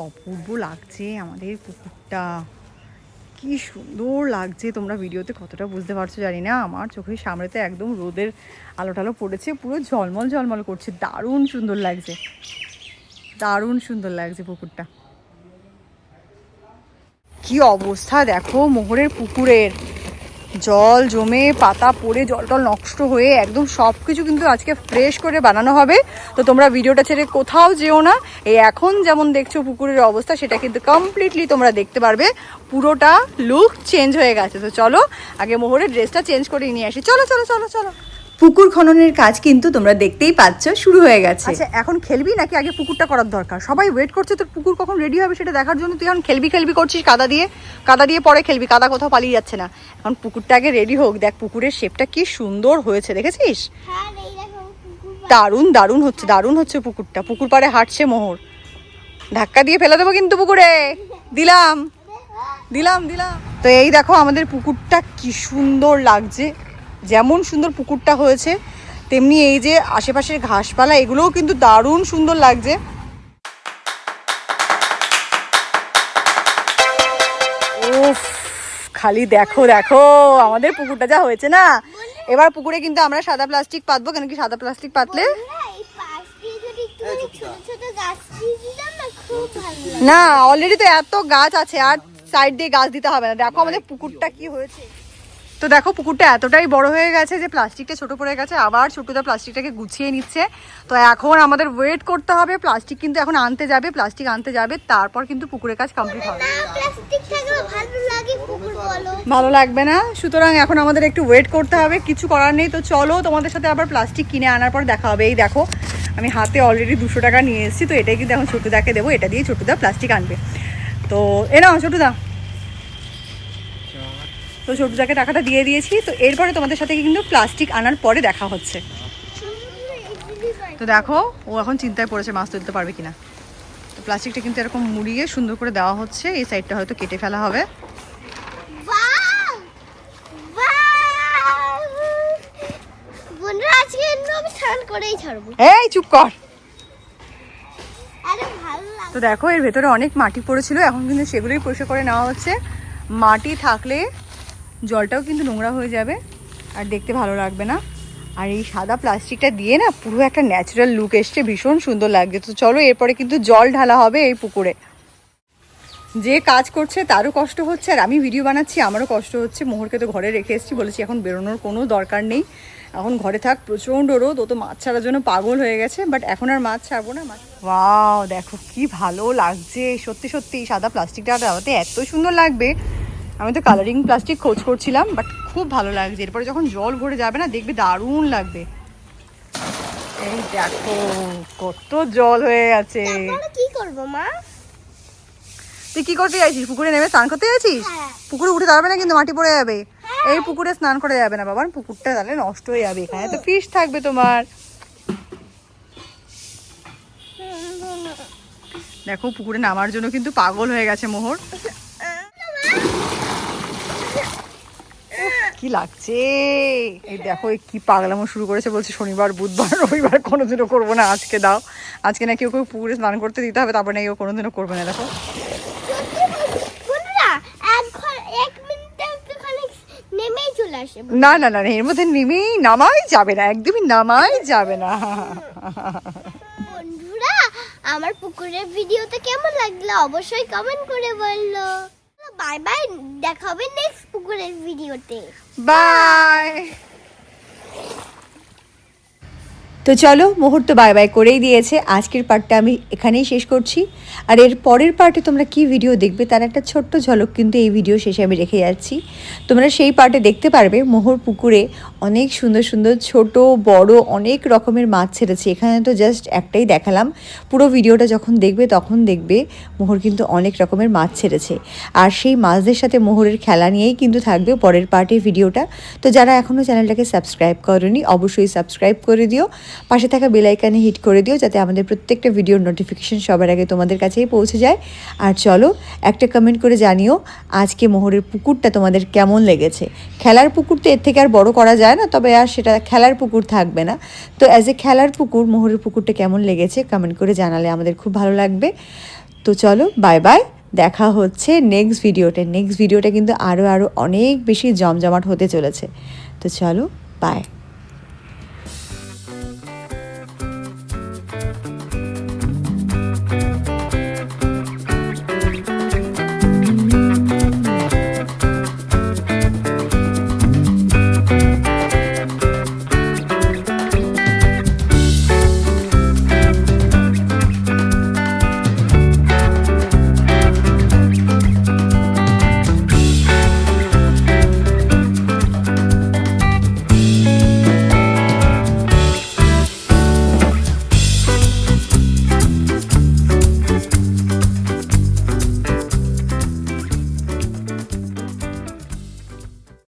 অপূর্ব লাগছে আমাদের পুকুরটা, কি সুন্দর লাগছে। তোমরা ভিডিওতে কতটা বুঝতে পারছো জানি না, আমার চোখের সামনেতে একদম রোদের আলো টালো পড়েছে, পুরো ঝলমল ঝলমল করছে, দারুণ সুন্দর লাগছে, দারুণ সুন্দর লাগছে পুকুরটা। কি অবস্থা দেখো মোহরের পুকুরের, জল জমে পাতা পড়ে জল টল নষ্ট হয়ে একদম সব কিছু কিন্তু আজকে ফ্রেশ করে বানানো হবে। তো তোমরা ভিডিওটা ছেড়ে কোথাও যেও না, এই এখন যেমন দেখছো পুকুরের অবস্থা সেটা কিন্তু কমপ্লিটলি তোমরা দেখতে পারবে, পুরোটা লুক চেঞ্জ হয়ে গেছে। তো চলো আগে মোহরের ড্রেসটা চেঞ্জ করে নিয়ে আসি, চলো চলো চলো চলো। পুকুর খননের কাজ কিন্তু তোমরা দেখতেই পাচ্ছ শুরু হয়ে গেছে। আচ্ছা এখন খেলবি নাকি আগে পুকুরটা করার দরকার? সবাই ওয়েট করছে তোর পুকুর কখন রেডি হবে সেটা দেখার জন্য। তুই এখন খেলবি খেলবি করছিস কাদা দিয়ে পরে খেলবি, কাদা কোথাও পালিয়ে যাচ্ছে না। এখন পুকুরটা আগে রেডি হোক। দেখ পুকুরের শেপটা কি সুন্দর হয়েছে, দেখেছিস? দারুণ দারুণ হচ্ছে, দারুণ হচ্ছে পুকুরটা। পুকুর পাড়ে হাঁটছে মোহর, ধাক্কা দিয়ে ফেলে দেবো কিন্তু পুকুরে। দিলাম দিলাম দিলাম। তো এই দেখো আমাদের পুকুরটা কি সুন্দর লাগছে, যেমন সুন্দর পুকুরটা হয়েছে তেমনি এই যে আশেপাশের ঘাসপালা এগুলোও কিন্তু দারুণ সুন্দর লাগছে। উফ খালি দেখো দেখো আমাদের পুকুরটা যা হয়েছে না। এবার পুকুরে কিন্তু আমরা সাদা প্লাস্টিক পাতবো, কেন কি সাদা প্লাস্টিক পাতলে না, অলরেডি তো এত গাছ আছে আর সাইড দিয়ে গাছ দিতে হবে না। দেখো আমাদের পুকুরটা কি হয়েছে। তো দেখো পুকুরটা এতটাই বড় হয়ে গেছে যে প্লাস্টিকটা ছোট পড়ে গেছে, আবার ছোটদা প্লাস্টিকটাকে গুছিয়ে নিচ্ছে। তো এখন আমাদের ওয়েট করতে হবে, প্লাস্টিক কিন্তু এখন আনতে যাবে, প্লাস্টিক আনতে যাবে, তারপর কিন্তু পুকুরের কাজ কমপ্লিট হবে। ভালো লাগবে না, সুতরাং এখন আমাদের একটু ওয়েট করতে হবে, কিছু করার নেই। তো চলো তোমাদের সাথে আবার প্লাস্টিক কিনে আনার পর দেখা হবে। এই দেখো আমি হাতে অলরেডি 200 টাকা নিয়ে এসেছি, তো এটাই কিন্তু এখন ছোটদাকে দেবো, এটা দিয়ে ছোটদা প্লাস্টিক আনবে। তো এ নাও ছোটদা। তো ছোটদাকে টাকাটা দিয়ে দিয়েছি। তো এরপরে তোমাদের সাথে কিন্তু প্লাস্টিক আনার পরে দেখা হচ্ছে। তো দেখো ও এখন চিন্তায় পড়েছে মাছ তুলতে পারবে কিনা। তো প্লাস্টিকটা কিন্তু এরকম মুড়িয়ে সুন্দর করে দেওয়া হচ্ছে, এই সাইডটা হয়তো কেটে ফেলা হবে। এই চুপ কর। তো দেখো এর ভেতরে অনেক মাটি পড়েছিল, এখন কিন্তু সেগুলোই পরিষ্কার করে নেওয়া হচ্ছে। মাটি থাকলে জলটাও কিন্তু নোংরা হয়ে যাবে আর দেখতে ভালো লাগবে না। আর এই সাদা প্লাস্টিকটা দিয়ে না পুরো একটা ন্যাচারাল লুক এসছে, ভীষণ সুন্দর লাগছে। তো চলো এরপরে কিন্তু জল ঢালা হবে এই পুকুরে। যে কাজ করছে তারও কষ্ট হচ্ছে আর আমি ভিডিও বানাচ্ছি আমারও কষ্ট হচ্ছে। মোহরকে তো ঘরে রেখে এসেছি, বলেছি এখন বেরোনোর কোনো দরকার নেই, এখন ঘরে থাক, প্রচণ্ড রোদ, ও তো মাছ ছাড়ার জন্য পাগল হয়ে গেছে। বাট এখন আর মাছ ছাড়বো না। ওয়াও দেখো কি ভালো লাগছে, সত্যি সত্যি সাদা প্লাস্টিকটা দেওয়াতে এত সুন্দর লাগবে। আমি তো কালারিং প্লাস্টিক খোঁজ করছিলাম, বাট খুব ভালো লাগছে। এরপরে যখন জল ভরে যাবে না দেখবে দারুণ লাগবে। এই দেখো কত জল হয়ে গেছে। কি করবো মা? তুই কি করতে যাচ্ছিস? পুকুরে নেমে স্নান করতে যাচ্ছিস? পুকুরে উঠে দাঁড়াবে না কিন্তু, মাটি পড়ে যাবে। এই পুকুরে স্নান করে যাবে না বাবা, পুকুরটা তাহলে নষ্ট হয়ে যাবে। এখানে তো ফিশ থাকবে তোমার। দেখো পুকুরে নামার জন্য কিন্তু পাগল হয়ে গেছে মোহর। কি লাগছে এই দেখো, কি পাগলামো শুরু করেছে, বলছে শনিবার বুধবার রবিবার কোনোদিনও করবো না, আজকে দাও। আজকে নাকি ওকে পুকুরে স্নান করতে দিতে হবে, তারপরে নাকি ও কোনোদিনও করবে না। দেখো না না না এর মধ্যে নামাই যাবে না, একদমই নামাই যাবে না। বন্ধুরা আমার পুকুরের ভিডিওটা কেমন লাগলো অবশ্যই কমেন্ট করে বললো। বাই বাই, দেখা হবে নেক্সট পুকুরের ভিডিওতে। বাই। তো চলো মোহর তো বাই বাই করেই দিয়েছে, আজকের পার্টটা আমি এখানেই শেষ করছি। আর এর পরের পার্টে তোমরা কি ভিডিও দেখবে তার একটা ছোট্ট ঝলক কিন্তু এই ভিডিও শেষে আমি রেখে যাচ্ছি। তোমরা সেই পার্টে দেখতে পারবে মোহর পুকুরে অনেক সুন্দর সুন্দর ছোট বড় অনেক রকমের মাছ ছেড়েছে। এখানে তো জাস্ট একটাই দেখালাম, পুরো ভিডিওটা যখন দেখবে তখন দেখবে মোহর কিন্তু অনেক রকমের মাছ ছেড়েছে। আর সেই মাছদের সাথে মোহরের খেলা নিয়েই কিন্তু থাকবে পরের পার্টের ভিডিওটা। তো যারা এখনও চ্যানেলটাকে সাবস্ক্রাইব করোনি অবশ্যই সাবস্ক্রাইব করে দিও, পাশে থাকা বেল আইকনে হিট করে দিও যাতে আমাদের প্রত্যেকটা ভিডিওর নোটিফিকেশন সবার আগে তোমাদের কাছেই পৌঁছে যায়। আর চলো একটা কমেন্ট করে জানিও আজকে মোহরের পুকুরটা তোমাদের কেমন লেগেছে। খেলার পুকুর তো এর থেকে আর বড় করা যায় না, তবে আর সেটা খেলার পুকুর থাকবে না। তো অ্যাজ এ খেলার পুকুর মোহরের পুকুরটা কেমন লেগেছে কমেন্ট করে জানালে আমাদের খুব ভালো লাগবে। তো চলো বাই বাই, দেখা হচ্ছে নেক্সট ভিডিওটা কিন্তু আরও অনেক বেশি জমজমাট হতে চলেছে। তো চলো বাই।